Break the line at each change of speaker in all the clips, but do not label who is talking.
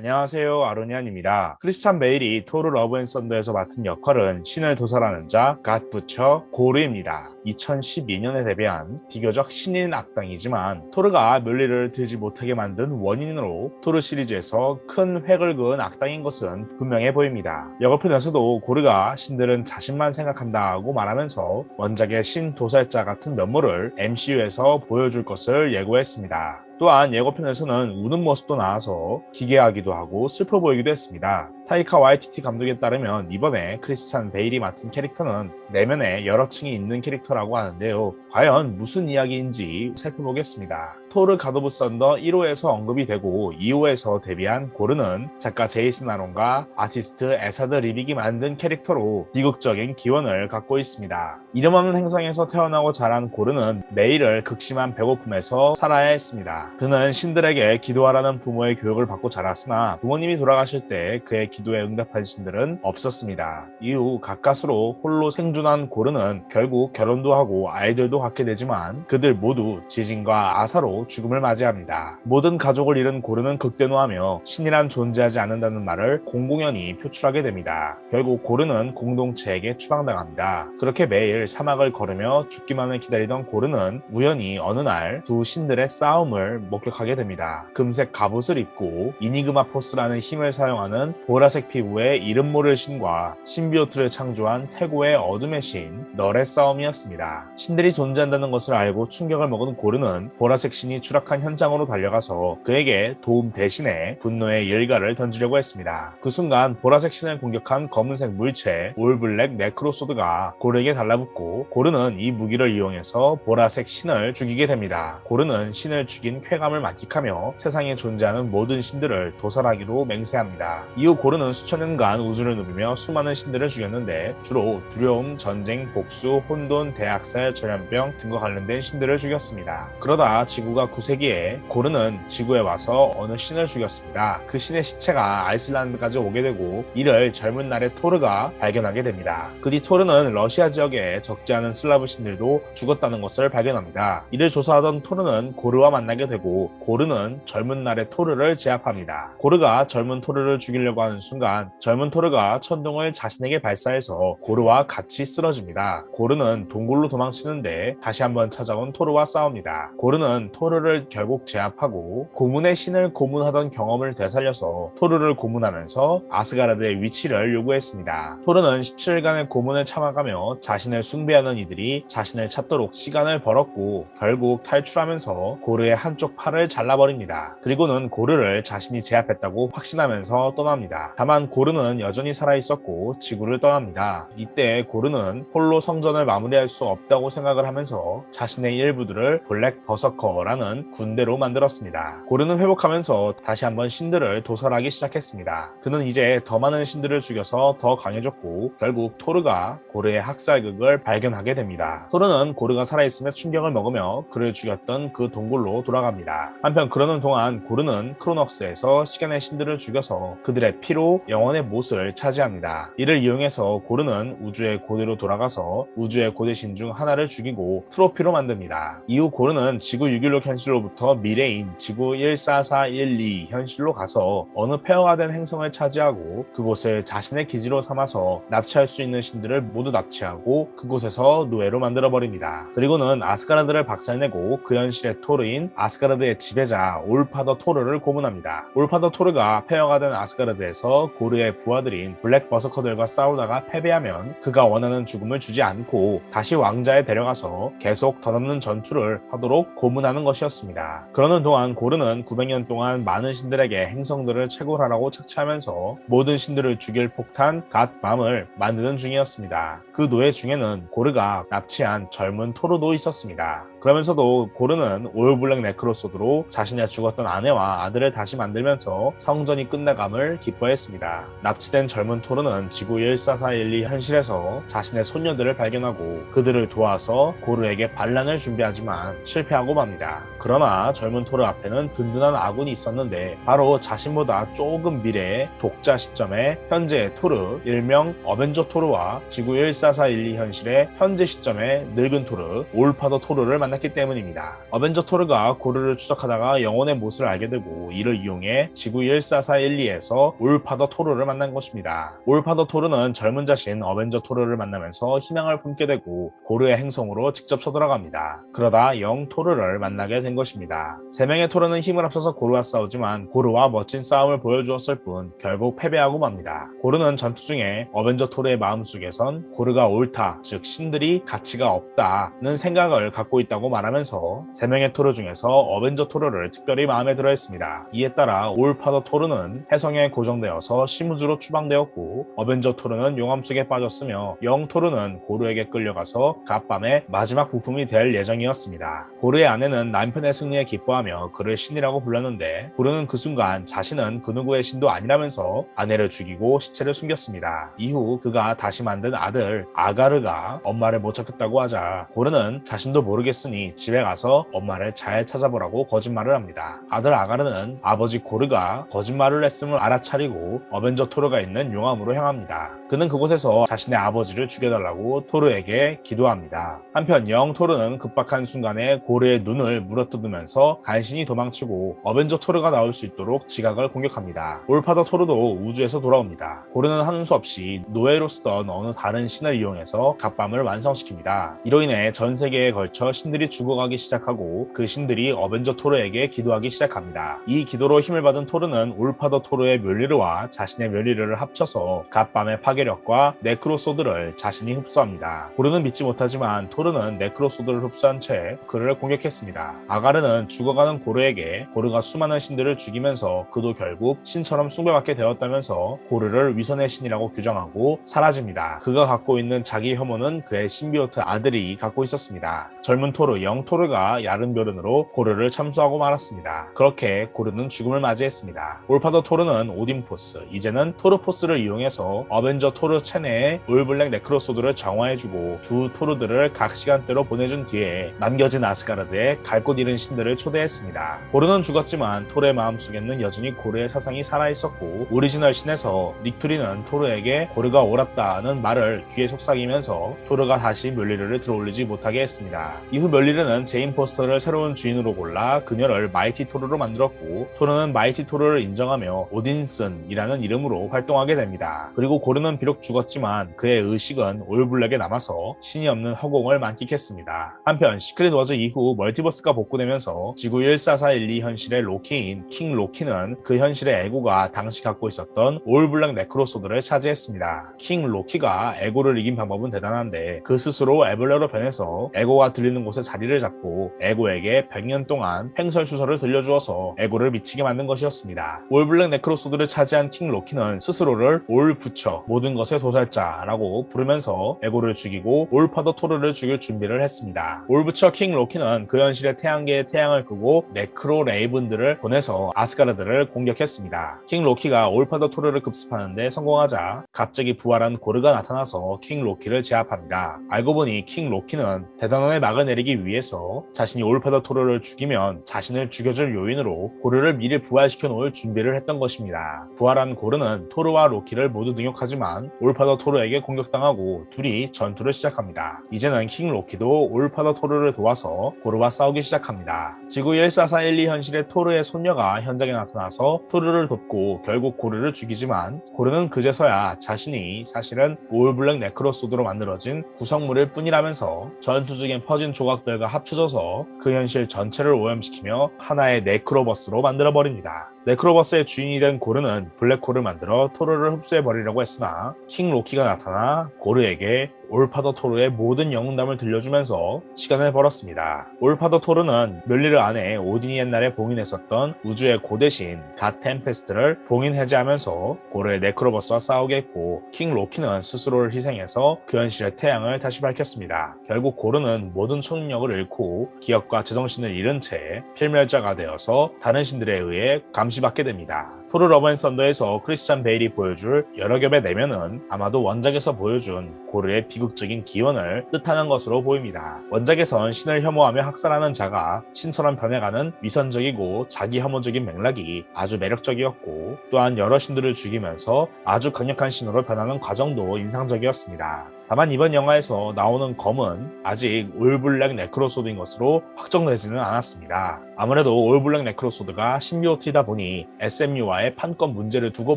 안녕하세요, 아로니안입니다. 크리스찬 베일이 토르 러브 앤 썬더에서 맡은 역할은 신을 도살하는 자, 갓 부처 고르입니다. 2012년에 데뷔한 비교적 신인 악당이지만 토르가 멸리를 들지 못하게 만든 원인으로 토르 시리즈에서 큰 획을 그은 악당인 것은 분명해 보입니다. 여거편에서도 고르가 신들은 자신만 생각한다고 말하면서 원작의 신 도살자 같은 면모를 MCU에서 보여줄 것을 예고했습니다. 또한 예고편에서는 우는 모습도 나와서 기괴하기도 하고 슬퍼 보이기도 했습니다. 타이카 와이티티 감독에 따르면 이번에 크리스찬 베일이 맡은 캐릭터는 내면에 여러 층이 있는 캐릭터라고 하는데요. 과연 무슨 이야기인지 살펴보겠습니다. 토르 갓 오브 썬더 1호에서 언급이 되고 2호에서 데뷔한 고르는 작가 제이슨 아론과 아티스트 에사드 리빅이 만든 캐릭터로 비극적인 기원을 갖고 있습니다. 이름 없는 행성에서 태어나고 자란 고르는 매일을 극심한 배고픔에서 살아야 했습니다. 그는 신들에게 기도하라는 부모의 교육을 받고 자랐으나 부모님이 돌아가실 때 그의 기도에 응답한 신들은 없었습니다. 이후 가까스로 홀로 생존한 고르는 결국 결혼도 하고 아이들도 갖게 되지만 그들 모두 지진과 아사로 죽음을 맞이합니다. 모든 가족을 잃은 고르는 극대노하며 신이란 존재하지 않는다는 말을 공공연히 표출하게 됩니다. 결국 고르는 공동체에게 추방당합니다. 그렇게 매일 사막을 걸으며 죽기만을 기다리던 고르는 우연히 어느 날 두 신들의 싸움을 목격하게 됩니다. 금색 갑옷을 입고 이니그마 포스라는 힘을 사용하는 보라색 피부의 이름 모를 신과 신비오트를 창조한 태고의 어둠의 신 널의 싸움이었습니다. 신들이 존재한다는 것을 알고 충격을 먹은 고르는 보라색 신이 추락한 현장으로 달려가서 그에게 도움 대신에 분노의 일가를 던지려고 했습니다. 그 순간 보라색 신을 공격한 검은색 물체 올블랙 네크로소드가 고르에게 달라붙고 고르는 이 무기를 이용해서 보라색 신을 죽이게 됩니다. 고르는 신을 죽인 쾌감을 만끽하며 세상에 존재하는 모든 신들을 도살하기로 맹세합니다. 이후 고르는 수천 년간 우주를 누비며 수많은 신들을 죽였는데 주로 두려움, 전쟁, 복수, 혼돈, 대학살, 전염병 등과 관련된 신들을 죽였습니다. 그러다 지구가 9세기에 고르는 지구에 와서 어느 신을 죽였습니다. 그 신의 시체가 아이슬란드까지 오게 되고 이를 젊은 날의 토르가 발견하게 됩니다. 그 뒤 토르는 러시아 지역에 적지 않은 슬라브 신들도 죽었다는 것을 발견합니다. 이를 조사하던 토르는 고르와 만나게 되고 고르는 젊은 날의 토르를 제압합니다. 고르가 젊은 토르를 죽이려고 하는 순간 젊은 토르가 천둥을 자신에게 발사해서 고르와 같이 쓰러집니다. 고르는 동굴로 도망치는데 다시 한번 찾아온 토르와 싸웁니다. 고르는 토르를 결국 제압하고 고문의 신을 고문하던 경험을 되살려서 토르를 고문하면서 아스가르드의 위치를 요구했습니다. 토르는 17일간의 고문을 참아가며 자신을 숭배하는 이들이 자신을 찾도록 시간을 벌었고 결국 탈출하면서 고르의 한쪽 팔을 잘라버립니다. 그리고는 고르를 자신이 제압했다고 확신하면서 떠납니다. 다만 고르는 여전히 살아있었고 지구를 떠납니다. 이때 고르는 홀로 성전을 마무리할 수 없다고 생각을 하면서 자신의 일부들을 블랙 버서커라는 군대로 만들었습니다. 고르는 회복하면서 다시 한번 신들을 도살하기 시작했습니다. 그는 이제 더 많은 신들을 죽여서 더 강해졌고 결국 토르가 고르의 학살극을 발견하게 됩니다. 토르는 고르가 살아있음에 충격을 먹으며 그를 죽였던 그 동굴로 돌아갑니다. 한편 그러는 동안 고르는 크로녹스에서 시간의 신들을 죽여서 그들의 피로 영혼의 못을 차지합니다. 이를 이용해서 고르는 우주의 고대로 돌아가서 우주의 고대신 중 하나를 죽이고 트로피로 만듭니다. 이후 고르는 지구 616 현실로부터 미래인 지구 14412 현실로 가서 어느 폐허가 된 행성을 차지하고 그곳을 자신의 기지로 삼아서 납치할 수 있는 신들을 모두 납치하고 그곳에서 노예로 만들어버립니다. 그리고는 아스가르드를 박살내고 그 현실의 토르인 아스가르드의 지배자 올파더 토르를 고문합니다. 올파더 토르가 폐허가 된 아스가르드에서 고르의 부하들인 블랙 버서커들과 싸우다가 패배하면 그가 원하는 죽음을 주지 않고 다시 왕자에 데려가서 계속 덧없는 전투를 하도록 고문하는 것이었습니다. 그러는 동안 고르는 900년 동안 많은 신들에게 행성들을 채굴하라고 착취하면서 모든 신들을 죽일 폭탄 갓맘을 만드는 중이었습니다. 그 노예 중에는 고르가 납치한 젊은 토르도 있었습니다. 그러면서도 고르는 올블랙 네크로소드로 자신의 죽었던 아내와 아들을 다시 만들면서 성전이 끝나감을 기뻐했습니다. 납치된 젊은 토르는 지구 14412 현실에서 자신의 손녀들을 발견하고 그들을 도와서 고르에게 반란을 준비하지만 실패하고 맙니다. 그러나 젊은 토르 앞에는 든든한 아군이 있었는데 바로 자신보다 조금 미래의 독자 시점에 현재의 토르 일명 어벤져 토르와 지구 14412 현실의 현재 시점의 늙은 토르 올파더 토르를 만났기 때문입니다. 어벤져 토르가 고르를 추적하다가 영혼의 못을 알게 되고 이를 이용해 지구 144112에서 올파더 토르를 만난 것입니다. 올파더 토르는 젊은 자신 어벤져 토르를 만나면서 희망을 품게 되고 고르의 행성으로 직접 쳐들어갑니다. 그러다 영 토르를 만나게 된 것입니다. 세 명의 토르는 힘을 합쳐서 고르와 싸우지만 고르와 멋진 싸움을 보여주었을 뿐 결국 패배하고 맙니다. 고르는 전투 중에 어벤져 토르의 마음속에선 고르가 옳다, 즉 신들이 가치가 없다는 생각을 갖고 있다고 말하면서 세 명의 토르 중에서 어벤져 토르를 특별히 마음에 들어 했습니다. 이에 따라 올파더 토르는 해성에 고정되어서 시무즈로 추방되었고 어벤져 토르는 용암 속에 빠졌으며 영 토르는 고르에게 끌려가서 갓밤의 마지막 부품이 될 예정이었습니다. 고르의 아내는 남편의 승리에 기뻐하며 그를 신이라고 불렀는데 고르는 그 순간 자신은 그 누구의 신도 아니라면서 아내를 죽이고 시체를 숨겼습니다. 이후 그가 다시 만든 아들 아가르가 엄마를 못 찾겠다고 하자 고르는 자신도 모르겠으니 집에 가서 엄마를 잘 찾아보라고 거짓말을 합니다. 아들 아가르는 아버지 고르가 거짓말을 했음을 알아차리고 어벤져 토르가 있는 용암으로 향합니다. 그는 그곳에서 자신의 아버지를 죽여달라고 토르에게 기도합니다. 한편 영 토르는 급박한 순간에 고르의 눈을 물어뜯으면서 간신히 도망치고 어벤져 토르가 나올 수 있도록 지각을 공격합니다. 올파더 토르도 우주에서 돌아옵니다. 고르는 하는 수 없이 노예로 쓰던 어느 다른 신을 이용해서 갓밤을 완성시킵니다. 이로 인해 전 세계에 걸쳐 신들이 죽어가기 시작하고 그 신들이 어벤져 토르에게 기도하기 시작합니다. 이 기도로 힘을 받은 토르는 올파더 토르의 멸리르와 자신의 멸리르를 합쳐서 갓밤의 파괴력과 네크로소드를 자신이 흡수합니다. 고르는 믿지 못하지만 토르는 네크로소드를 흡수한 채 그를 공격했습니다. 아가르는 죽어가는 고르에게 고르가 수많은 신들을 죽이면서 그도 결국 신처럼 숭배받게 되었다면서 고르를 위선의 신이라고 규정하고 사라집니다. 그가 갖고 있는 자기 혐오는 그의 신비오트 아들이 갖고 있었습니다. 젊은 토르 영 토르가 야른별은으로 고르를 참수하고 말았습니다. 그렇게 고르는 죽음을 맞이했습니다. 올파더 토르는 오딘포스, 이제는 토르포스를 이용해서 어벤져 토르 체내에 올블랙 네크로소드를 정화해주고 두 토르들을 각 시간대로 보내준 뒤에 남겨진 아스가르드에 갈 곳 잃은 신들을 초대했습니다. 고르는 죽었지만 토르의 마음속에는 여전히 고르의 사상이 살아있었고 오리지널 신에서 닉투리는 토르에게 고르가 옳았다는 말을 귀에 속삭이면서 토르가 다시 멸리르를 들어올리지 못하게 했습니다. 이후 멸리르는 제인 포스터를 새로운 주인으로 골라 그녀를 마이티 토르로 만들었고 토르는 마이티 토르를 인정하며 오딘슨이라는 이름으로 활동하게 됩니다. 그리고 고르는 비록 죽었지만 그의 의식은 올블랙에 남아서 신이 없는 허공을 만끽했습니다. 한편 시크릿 워즈 이후 멀티버스가 복구되면서 지구 14412 현실의 로키인 킹 로키는 그 현실의 에고가 당시 갖고 있었던 올블랙 네크로소드를 차지했습니다. 킹 로키가 에고를 이긴 방법은 대단한데 그 스스로 애벌레로 변해서 에고가 들리는 곳에 자리를 잡고 에고에게 100년 동안 횡설수설을 들려주어서 에고를 미치게 만든 것이었습니다. 올블랙 네크로소드를 차지한 킹 로키는 스스로를 올부처 모든 것의 도살자라고 부르면서 에고를 죽이고 올파더 토르를 죽일 준비를 했습니다. 올부처 킹 로키는 그 현실의 태양계의 태양을 끄고 네크로 레이븐들을 보내서 아스가르드를 공격했습니다. 킹 로키가 올파더 토르를 급습하는데 성공하자 갑자기 부활한 고르가 나타나서 킹 로키를 제압합니다. 알고 보니 킹 로키는 대단원의 막을 내리기 위해서 자신이 올파더 토르를 죽이면 자신을 죽여줄 요인으로 고르를 미리 부활시켜 놓을 준비를 했던 것입니다. 부활한 고르는 토르와 로키를 모두 능욕하지만 올파더 토르에게 공격당하고 둘이 전투를 시작합니다. 이제는 킹 로키도 올파더 토르를 도와서 고르와 싸우기 시작합니다. 지구 14412 현실의 토르의 손녀가 현장에 나타나서 토르를 돕고 결국 고르를 죽이지만 고르는 그제서야 자신이 사실은 올블랙 네크로소드로 만들어진 구성물일 뿐이라면서 전투 중에 퍼진 조각들과 합쳐져서 그 현실 전체를 오염시키며 하나의 네크로버스로 만들어버립니다. 네크로버스의 주인이 된 고르는 블랙홀을 만들어 토르를 흡수해버리려고 했으나 킹 로키가 나타나 고르에게 올파더 토르의 모든 영웅담을 들려주면서 시간을 벌었습니다. 올파더 토르는 멸리르 안에 오딘이 옛날에 봉인했었던 우주의 고대신 갓 템페스트를 봉인 해제하면서 고르의 네크로버스와 싸우게 했고 킹 로키는 스스로를 희생해서 그 현실의 태양을 다시 밝혔습니다. 결국 고르는 모든 초능력을 잃고 기억과 제정신을 잃은 채 필멸자가 되어서 다른 신들에 의해 감시받게 됩니다. 토르 러브 앤 썬더에서 크리스찬 베일이 보여줄 여러 겹의 내면은 아마도 원작에서 보여준 고르의 비극적인 기원을 뜻하는 것으로 보입니다. 원작에선 신을 혐오하며 학살하는 자가 신처럼 변해가는 위선적이고 자기 혐오적인 맥락이 아주 매력적이었고, 또한 여러 신들을 죽이면서 아주 강력한 신으로 변하는 과정도 인상적이었습니다. 다만 이번 영화에서 나오는 검은 아직 올블랙 네크로소드인 것으로 확정되지는 않았습니다. 아무래도 올블랙 네크로소드가 신비오티다 보니 SMU와의 판권 문제를 두고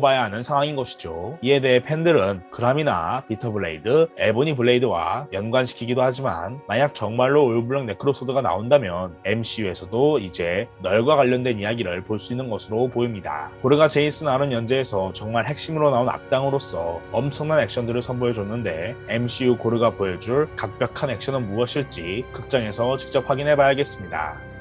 봐야 하는 상황인 것이죠. 이에 대해 팬들은 그람이나 비터 블레이드, 에보니 블레이드와 연관시키기도 하지만, 만약 정말로 올블랙 네크로소드가 나온다면 MCU에서도 이제 널과 관련된 이야기를 볼 수 있는 것으로 보입니다. 고르가 제이슨 아론 연재에서 정말 핵심으로 나온 악당으로서 엄청난 액션들을 선보여줬는데, MCU 고르가 보여줄 각별한 액션은 무엇일지 극장에서 직접 확인해봐야겠습니다.